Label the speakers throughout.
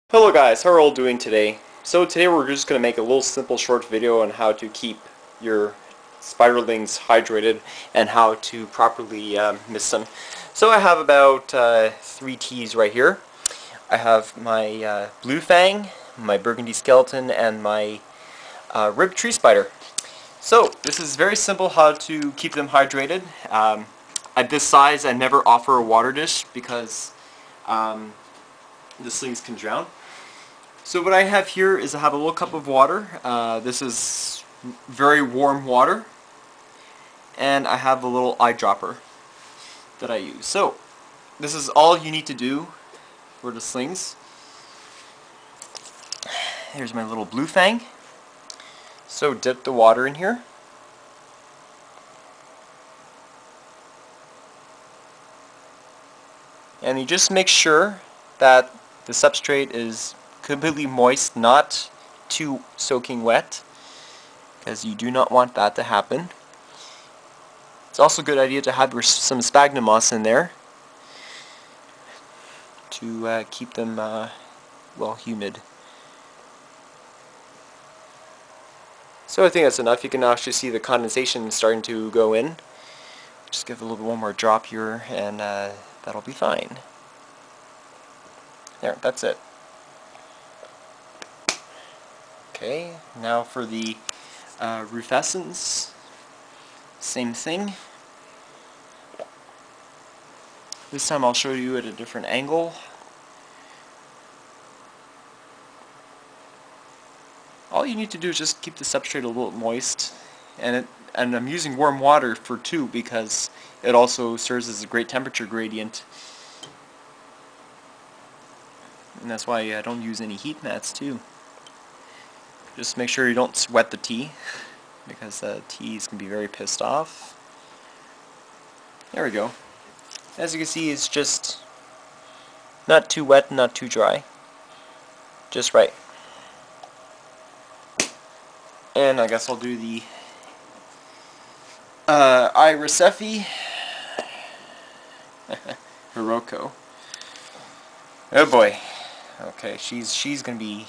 Speaker 1: Hello guys, how are you all doing today? So today we're just going to make a little simple short video on how to keep your spiderlings hydrated and how to properly mist them. So I have about 3 teas right here. I have my blue fang, my burgundy skeleton, and my ribbed tree spider. So this is very simple how to keep them hydrated. At this size I never offer a water dish because the slings can drown. So what I have here is I have a little cup of water. This is very warm water. And I have a little eyedropper that I use. So this is all you need to do for the slings. Here's my little blue fang. So dip the water in here. And you just make sure that the substrate is completely moist, not too soaking wet, because you do not want that to happen. It's also a good idea to have some sphagnum moss in there to keep them well humid. So I think that's enough. You can actually see the condensation starting to go in. Just give a little bit one more drop here and that'll be fine. There, that's it. Okay, now for the rufescens, same thing. This time I'll show you at a different angle. All you need to do is just keep the substrate a little moist, and I'm using warm water for two because it also serves as a great temperature gradient. And that's why I don't use any heat mats too. Just make sure you don't sweat the tea, because the teas can be very pissed off. There we go. As you can see, it's just not too wet, not too dry. Just right. And I guess I'll do the Irisefi Hiroko. Oh boy. Okay, she's gonna be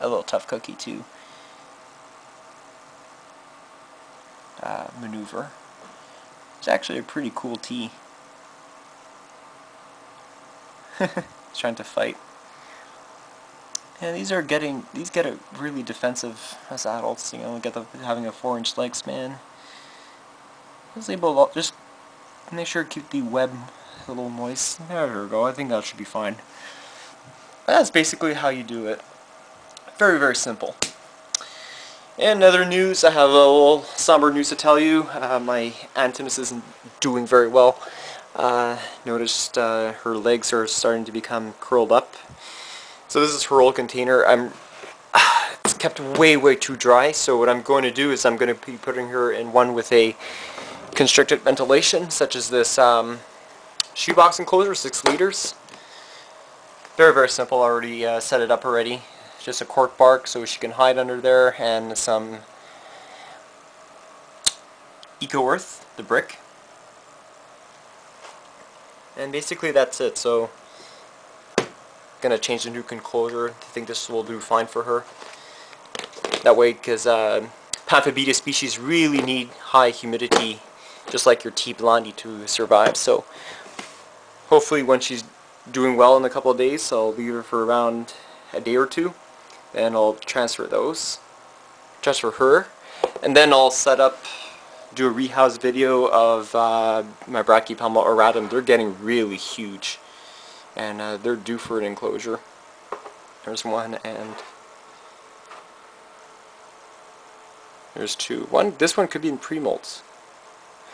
Speaker 1: a little tough cookie to maneuver. It's actually a pretty cool tea. It's trying to fight. And these get a really defensive as adults. You know, get having a 4-inch leg span. Just able to just make sure to keep the web a little moist. There we go. I think that should be fine. That's basically how you do it. Very, very simple. And other news, I have a little somber news to tell you. My Antinous isn't doing very well. Noticed her legs are starting to become curled up. So this is her old container. It's kept way, way too dry. So what I'm going to do is I'm going to be putting her in one with a constricted ventilation, such as this shoebox enclosure, 6 liters. Very, very simple. I already set it up already. Just a cork bark so she can hide under there, and some Eco Earth, the brick. And basically that's it. So gonna change the new enclosure. I think this will do fine for her. That way, because Pamphobetea species really need high humidity, just like your T Blondi, to survive. So hopefully when she's doing well in a couple of days, I'll leave her for around a day or two. And I'll transfer her, and then I'll do a rehouse video of my Brachypelma auratum. They're getting really huge, and they're due for an enclosure. There's one, and there's two. This one could be in pre-molts.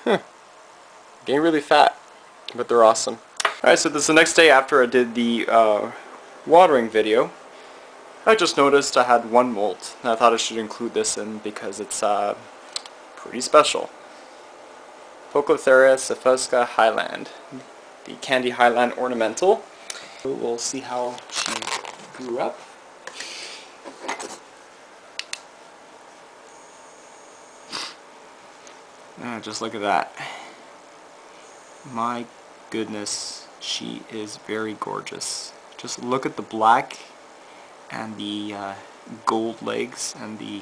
Speaker 1: Getting really fat, but they're awesome. Alright, so this is the next day after I did the watering video. I just noticed I had one molt, and I thought I should include this in because it's pretty special. Pocothera subfusca Highland, the candy Highland ornamental. So we'll see how she grew up. Just look at that. My goodness, she is very gorgeous. Just look at the black and the gold legs and the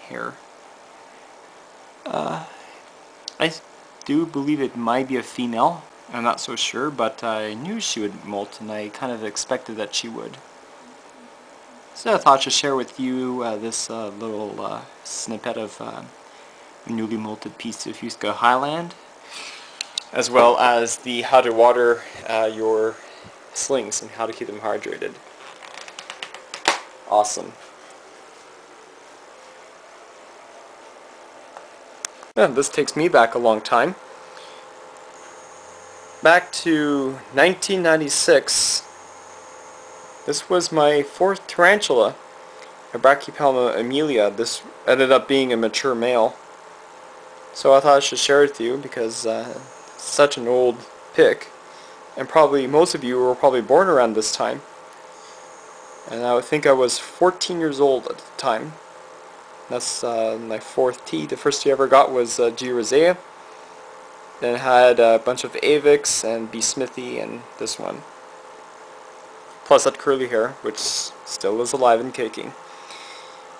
Speaker 1: hair. I do believe it might be a female. I'm not so sure, but I knew she would molt, and I kind of expected that she would. So I thought to share with you this little snippet of newly molted P subfusca Highland, as well as the how to water your slings and how to keep them hydrated. Awesome. And this takes me back a long time. Back to 1996. This was my 4th tarantula, a Brachypelma amelia. This ended up being a mature male. So I thought I should share it with you because it's such an old pick. And probably most of you were probably born around this time. And I would think I was 14 years old at the time. That's my 4th T. The first T I ever got was G. rosea. Then I had a bunch of Avix and B. Smithy and this one. Plus that curly hair, which still is alive and kicking.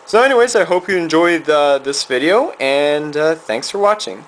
Speaker 1: So anyways, I hope you enjoyed this video, and thanks for watching.